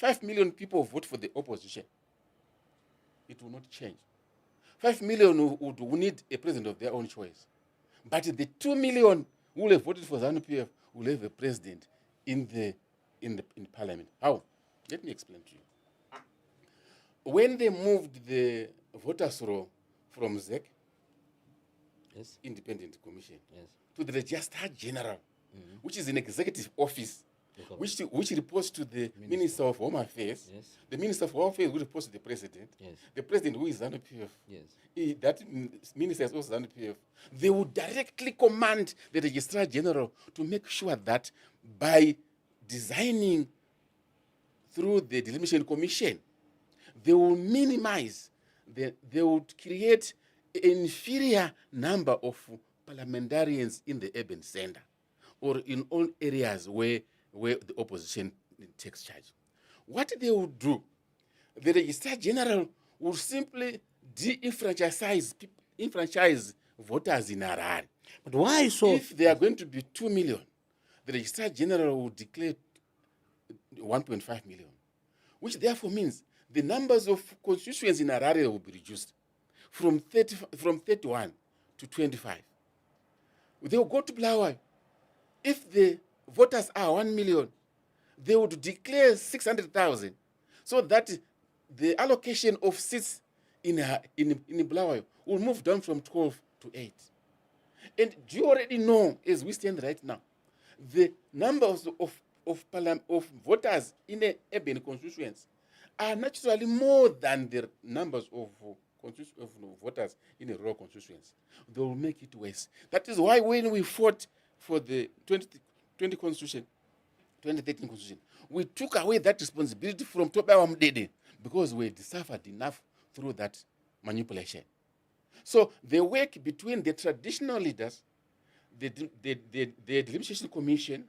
5 million people vote for the opposition, it will not change. 5 million would need a president of their own choice. But the 2 million who will have voted for ZANU-PF will have a president in parliament. How? Let me explain to you. When they moved the voters roll from ZEC, Yes. Independent Commission, Yes. to the Registrar General, which is an executive office, Yes. which reports to the Minister of Home Affairs. Yes. The Minister of Home Affairs will report to the President. Yes. The President, who is ZANU-PF, Yes. that Minister is also ZANU-PF. They will directly command the Registrar General to make sure that by designing through the Delimitation Commission, they will minimize, they would create an inferior number of parliamentarians in the urban center or in all areas where the opposition takes charge. What they would do, the Registrar General will simply de-enfranchise voters in Harare. But why so? If there are going to be 2 million, the Registrar General will declare 1.5 million, which therefore means the numbers of constituents in Harare will be reduced from 31 to 25. They will go to Bulawayo. If the voters are 1 million, they would declare 600,000, so that the allocation of seats in Bulawayo will move down from 12 to 8. And do you already know, as we stand right now, the numbers of voters in the urban constituents are naturally more than the numbers of voters in the rural constituents. They will make it worse. That is why when we fought for the 2013 constitution, we took away that responsibility from Toba Mdede because we had suffered enough through that manipulation. So the work between the traditional leaders, the Delimitation Commission,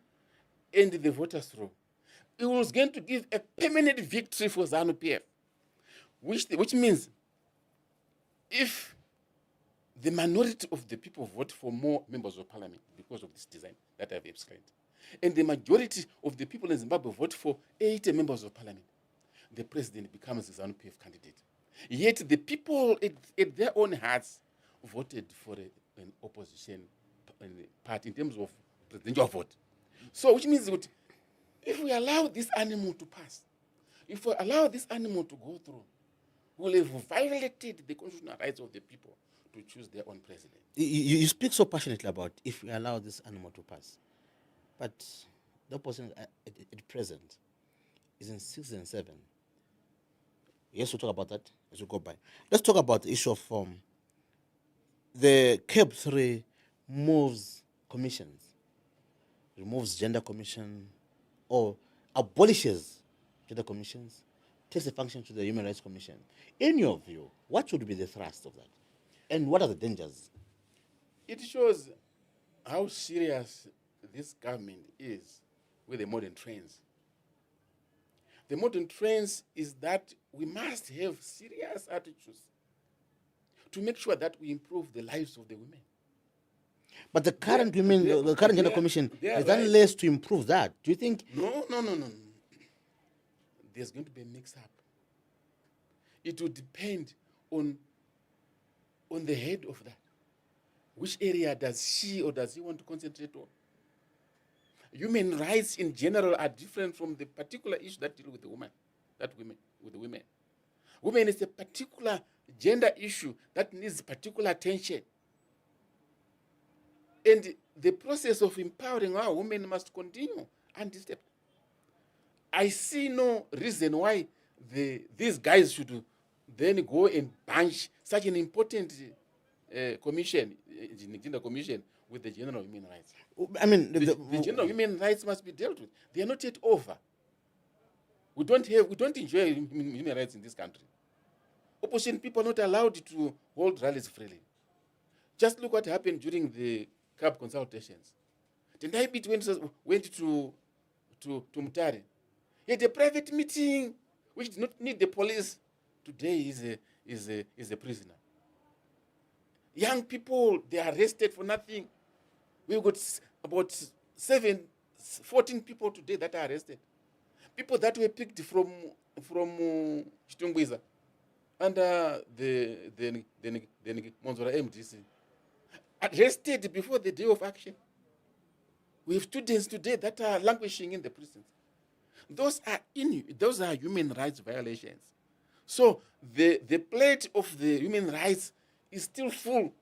and the voters' roll, it was going to give a permanent victory for ZANU-PF, which means if the minority of the people vote for more members of parliament because of this design that I've explained, and the majority of the people in Zimbabwe vote for 80 members of parliament, the president becomes the ZANU-PF candidate. Yet the people at their own hearts voted for an opposition party in terms of presidential vote. So which means that if we allow this animal to pass, if we allow this animal to go through, we'll have violated the constitutional rights of the people to choose their own president. You speak so passionately about if we allow this animal to pass, but the opposition at present is in 6 and 7. Yes, we'll talk about that as we go by. Let's talk about the issue of the CAB3 moves commissions, removes gender commission, or abolishes gender commissions, takes the function to the Human Rights Commission. In your view, what should be the thrust of that? And what are the dangers? It shows how serious this government is with the modern trends. The modern trends is that we must have serious attitudes to make sure that we improve the lives of the women. But the current the current gender commission has done less to improve that. Do you think? No. There's going to be a mix-up. It will depend on the head of that. Which area does she or does he want to concentrate on? Human rights in general are different from the particular issue that deal with the woman, with the women. Women is a particular gender issue that needs particular attention. And the process of empowering our women must continue undisturbed. I see no reason why these guys should then go and bunch such an important commission, gender commission, with the general human rights. I mean, the general human rights must be dealt with. They are not yet over. We don't enjoy human rights in this country. Opposition people are not allowed to hold rallies freely. Just look what happened during the CAB consultations. Tendai Bit went to Mutare. He had a private meeting which did not need the police. Today is a prisoner. Young people, they are arrested for nothing. We've got about 14 people today that are arrested. people that were picked from Chitungwiza under the Monzora MDC arrested before the day of action. We have students today that are languishing in the prisons. Those are human rights violations. So the plate of the human rights is still full.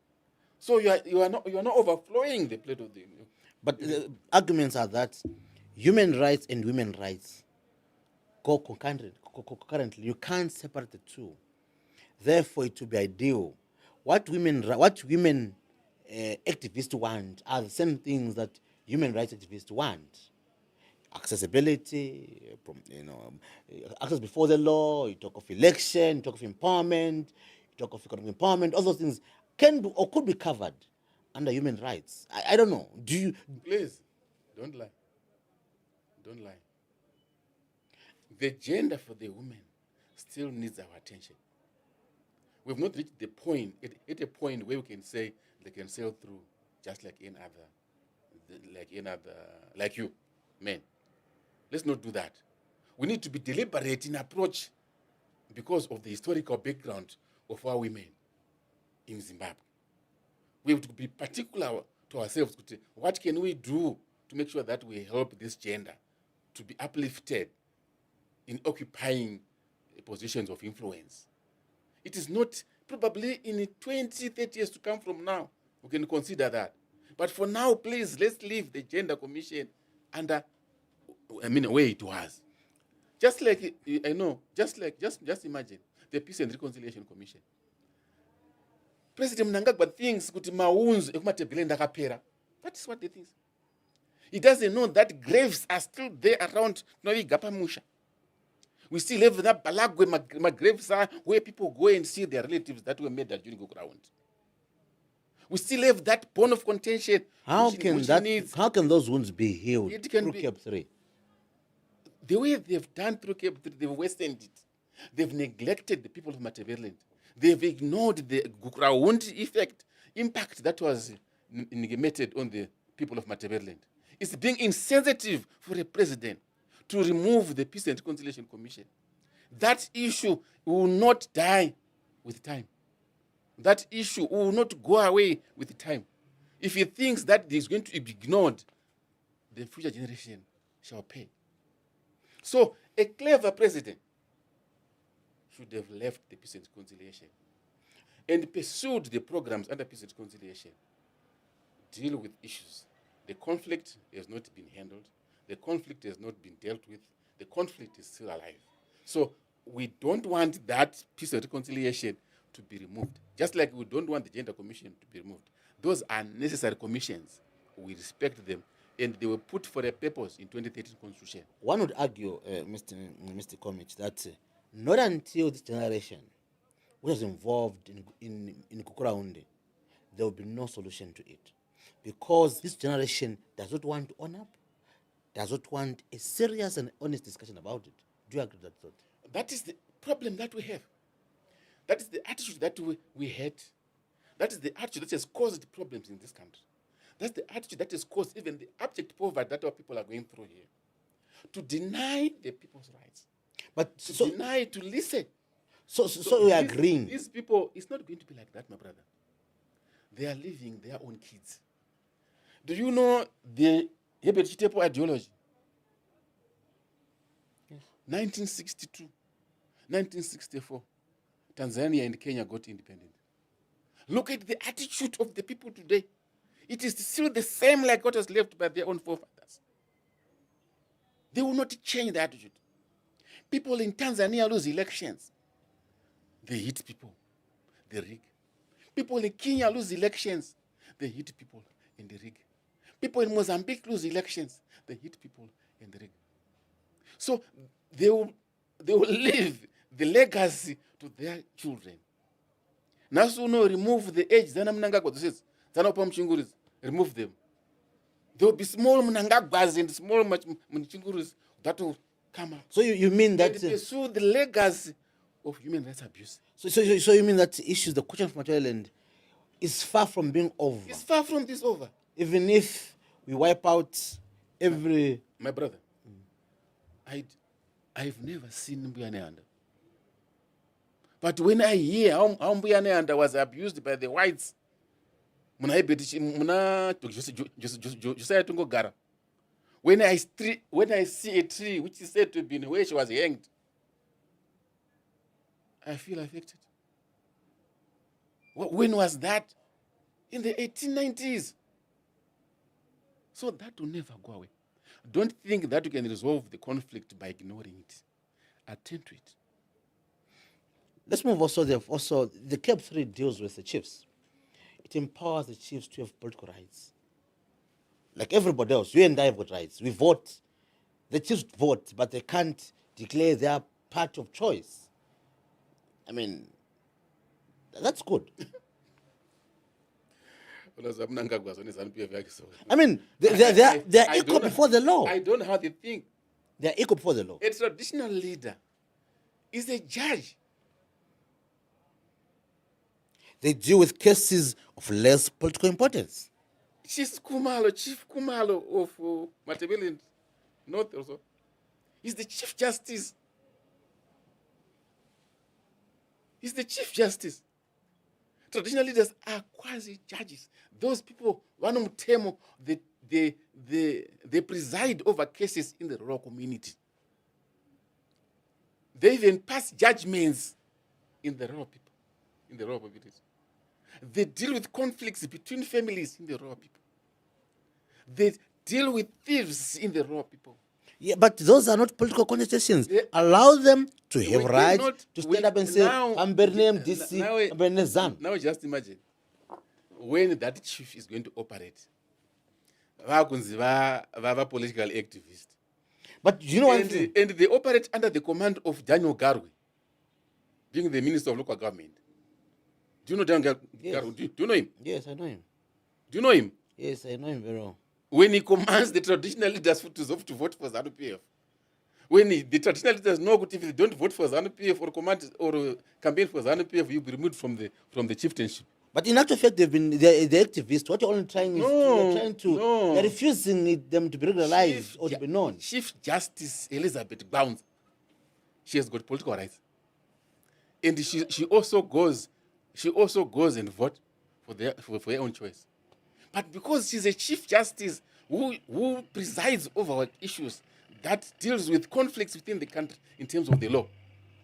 So you are not overflowing the plate of the. But the arguments are that human rights and women rights go concurrently. You can't separate the two. Therefore, it would be ideal. What women activists want are the same things that human rights activists want: accessibility, access before the law. You talk of election, you talk of empowerment, you talk of economic empowerment. All those things can be or could be covered under human rights. I don't know. Do you? Please, don't lie. Don't lie. The gender for the women still needs our attention. We've not reached the point, at a point where we can say they can sail through just like like you, men. Let's not do that. We need to be deliberate in approach because of the historical background of our women in Zimbabwe. We have to be particular to ourselves. What can we do to make sure that we help this gender to be uplifted in occupying positions of influence? It is not probably in 20, 30 years to come from now. We can consider that. But for now, please, let's leave the Gender Commission under, where it was. Just like, just imagine the Peace and Reconciliation Commission. President Mnangagwa thinks kuti maunzu ekumatebhile ndakapera. That is what he thinks. He doesn't know that graves are still there around Gapamusha. We still have that Balagwe graves where people go and see their relatives that were murdered during Gukurahundi. We still have that bone of contention. How can those wounds be healed through CAB3? The way they've done through CAB3, they've wasted it. They've neglected the people of Matabeleland. They've ignored the Gukurahundi impact that was negated on the people of Matabeleland. It's being insensitive for a president to remove the Peace and Reconciliation Commission. That issue will not die with time. That issue will not go away with time. If he thinks that it is going to be ignored, the future generation shall pay. So a clever president should have left the Peace and Reconciliation and pursued the programs under Peace and Reconciliation. Deal with issues. The conflict has not been handled. The conflict has not been dealt with. The conflict is still alive. So we don't want that Peace and Reconciliation to be removed. Just like we don't want the Gender Commission to be removed. Those are necessary commissions. We respect them. And they were put for a purpose in 2013 Constitution. One would argue, Mr. Komich, that not until this generation was involved in Gukurahundi, there will be no solution to it. Because this generation does not want to own up, does not want a serious and honest discussion about it. Do you agree with that thought? That is the problem that we have. That is the attitude that we had. That is the attitude that has caused problems in this country. That's the attitude that has caused even the abject poverty that our people are going through here. To deny the people's rights. But deny to listen. So we are agreeing. These people, it's not going to be like that, my brother. They are living their own kids. Do you know the Herbert Chitepo ideology? Yes. 1962, 1964, Tanzania and Kenya got independent. Look at the attitude of the people today. It is still the same like what was left by their own forefathers. They will not change the attitude. People in Tanzania lose elections. They hit people. They rig. People in Kenya lose elections. They hit people and they rig. People in Mozambique lose elections. They hit people and they rig. So they will leave the legacy to their children. Nasuno remove the age. Zana Mnangagwa says, Zana Pamchinguris, remove them. There will be small Mnangagwas and small Mchinguris that will come up. So you mean that they pursue the legacy of human rights abuse. So you mean that the question of Matabeleland is far from being over? It's far from this over. Even if we wipe out every... My brother, I've never seen Mbuya Nehanda. But when I hear how Mbuya Nehanda was abused by the whites, when I see a tree which is said to have been where she was hanged, I feel affected. When was that? In the 1890s. So that will never go away. Don't think that you can resolve the conflict by ignoring it. Attend to it. Let's move also. The CAB3 deals with the chiefs. It empowers the chiefs to have political rights. Like everybody else, you and I have got rights. We vote. The chiefs vote, but they can't declare their part of choice. I mean, that's good. I mean, they're equal before the law. I don't know how they think. They're equal before the law. A traditional leader is a judge. They deal with cases of less political importance. Chief Kumalo of Matabele North also. He's the Chief Justice. He's the Chief Justice. Traditional leaders are quasi-judges. Those people, they preside over cases in the rural community. They even pass judgments in the rural people, in the rural communities. They deal with conflicts between families in the rural people. They deal with thieves in the rural people. Yeah, but those are not political contestations. Allow them to have rights to stand up and say, I'm Bernem DC, I'm Bernem Zan. Now just imagine when that chief is going to operate. Vava political activist. But you know what? And they operate under the command of Daniel Garwe, being the Minister of Local Government. Do you know Daniel Garwe? Do you know him? Yes, I know him. Do you know him? Yes, I know him very well. When he commands the traditional leaders to vote for ZANU-PF, when the traditional leaders know that if they don't vote for ZANU-PF or campaign for ZANU-PF, you'll be removed from the chieftainship. But in actual fact, they're activists. What you're only trying is they're refusing them to be regularized or to be known. Chief Justice Elizabeth Bounds, she has got political rights, and she also goes and vote for her own choice. But because she's a Chief Justice who presides over issues that deals with conflicts within the country in terms of the law,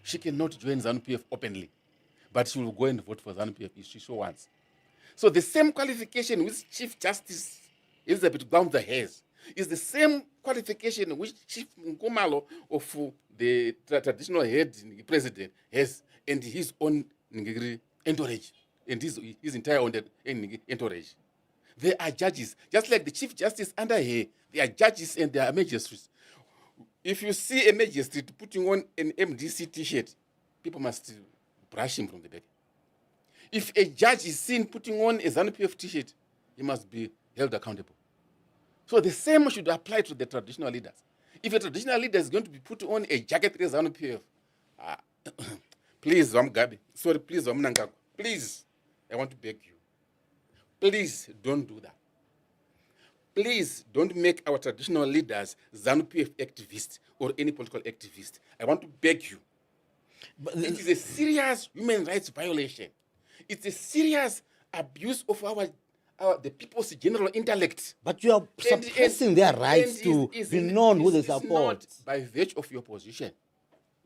she cannot join ZANU-PF openly. But she will go and vote for ZANU-PF if she so wants. So the same qualification which Chief Justice Elizabeth Bounds has is the same qualification which Chief Nkumalo of the traditional head president has, and his own entourage, and his entire entourage. They are judges, just like the Chief Justice under her. They are judges and they are magistrates. If you see a magistrate putting on an MDC T-shirt, people must brush him from the back. If a judge is seen putting on a ZANU-PF T-shirt, he must be held accountable. So the same should apply to the traditional leaders. If a traditional leader is going to be put on a jacket with ZANU-PF, please, please, please, I want to beg you. Please don't do that. Please don't make our traditional leaders ZANU-PF activists or any political activist. I want to beg you. But it is a serious human rights violation. It's a serious abuse of the people's general intellect. But you are suppressing their rights to be known who they support. Not by virtue of your position,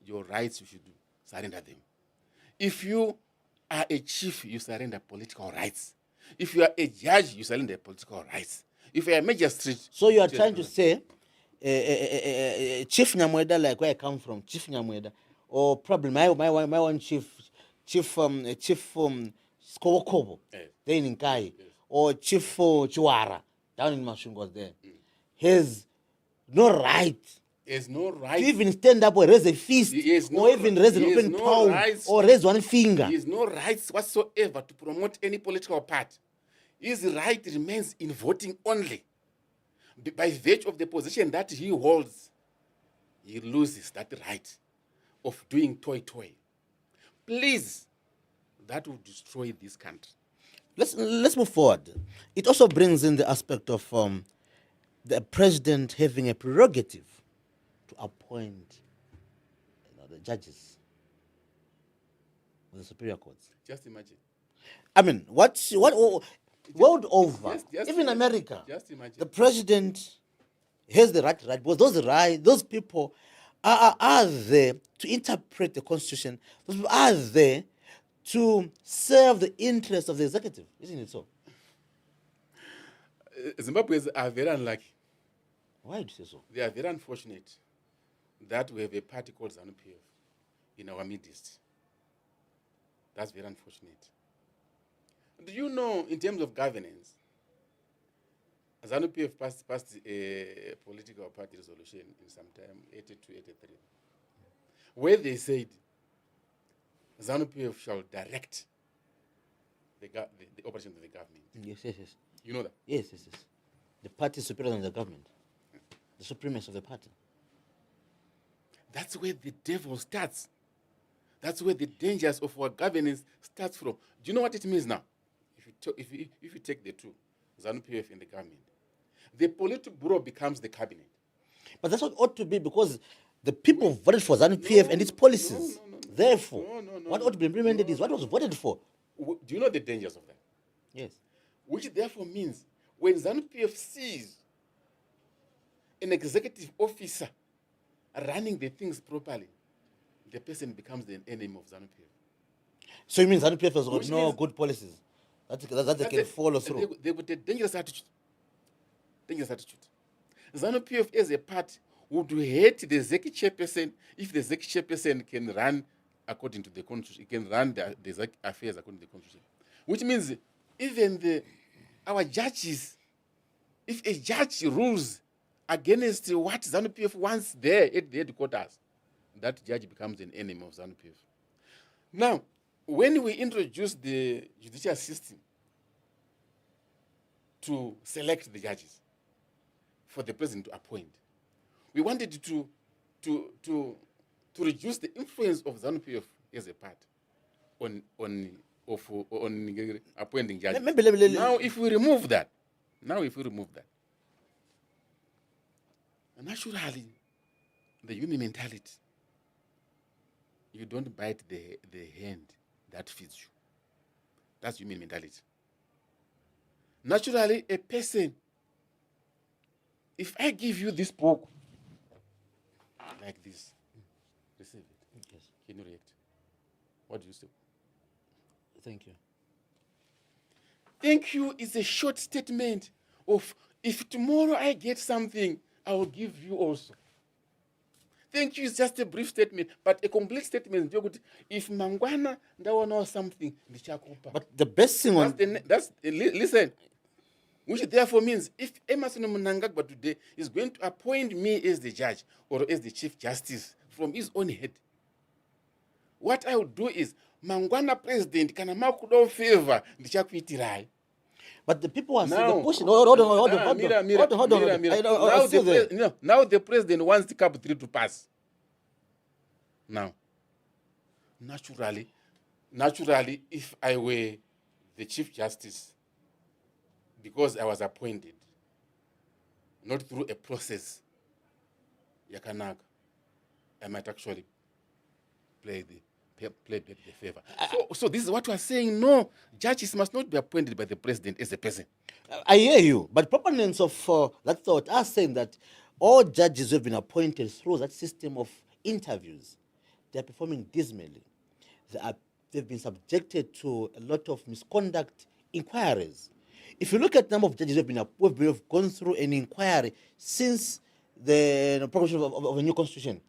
your rights, you should surrender them. If you are a chief, you surrender political rights. If you are a judge, you surrender political rights. If you are a magistrate... So you are trying to say, Chief Nyamweda, like where I come from, Chief Nyamweda, or probably my one chief Skowokobo, there in Nkai, or Chief Chiwara, down in Mashungos there, has no right. He has no right to even stand up or raise a fist, or even raise an open palm, or raise one finger. He has no rights whatsoever to promote any political party. His right remains in voting only. By virtue of the position that he holds, he loses that right of doing toy. Please, that will destroy this country. Let's move forward. It also brings in the aspect of the president having a prerogative to appoint judges of the superior courts. Just imagine. I mean, world over, Just even America, Just imagine. the president has the right, because those people are there to interpret the constitution. Those people are there to serve the interests of the executive, isn't it so? Zimbabweans are very unlucky. Why do you say so? They are very unfortunate that we have a party called ZANU-PF in our midst. That's very unfortunate. Do you know, in terms of governance, ZANU-PF passed a political party resolution in sometime 82, 83, where they said ZANU-PF shall direct the operations of the government. Yes. You know that? Yes. The party is superior than the government. The supremacy of the party. That's where the devil starts. That's where the dangers of our governance starts from. Do you know what it means now? If you take the two, ZANU-PF and the government, the Politburo becomes the cabinet. But that's what ought to be, because the people voted for ZANU-PF and its policies. No. Therefore, No, what ought to be implemented is what was voted for. Do you know the dangers of that? Yes. Which therefore means when ZANU-PF sees an executive officer running the things properly, the person becomes the enemy of ZANU-PF. So you mean ZANU-PF has got Which no means- good policies that they can follow through? They got a dangerous attitude. ZANU-PF as a party would hate the ZEC chairperson if the ZEC chairperson can run according to the constitution. He can run the ZEC affairs according to the constitution. Which means even our judges, if a judge rules against what ZANU-PF wants there at the headquarters, that judge becomes an enemy of ZANU-PF. Now, when we introduced the judicial system to select the judges for the president to appoint, we wanted to reduce the influence of ZANU-PF as a party on appointing judges. Now, if we remove that, naturally, the human mentality, you don't bite the hand that feeds you. That's human mentality. Naturally, a person, if I give you this book like this, receive it. Yes. Can you react? What do you say? Thank you. Thank you is a short statement of, if tomorrow I get something, I will give you also. Thank you is just a brief statement, but a complete statement. If mangwana ndawana something, ndichakupa. But the best thing listen, which therefore means if Emerson Mnangagwa today is going to appoint me as the judge or as the chief justice from his own head, what I would do is mangwana president kana makudo favor ndichakuitirai. But the people are Now, still pushing. Hold on. Now the president wants the CAB3 to pass. Now, naturally, if I were the Chief Justice, because I was appointed, not through a process, Yakanaga, I might actually play back the favor. So this is what we are saying. No, judges must not be appointed by the president as a person. I hear you, but proponents of that thought are saying that all judges who have been appointed through that system of interviews, they are performing dismally. They've been subjected to a lot of misconduct inquiries. If you look at the number of judges who have gone through an inquiry since the proclamation of a new constitution,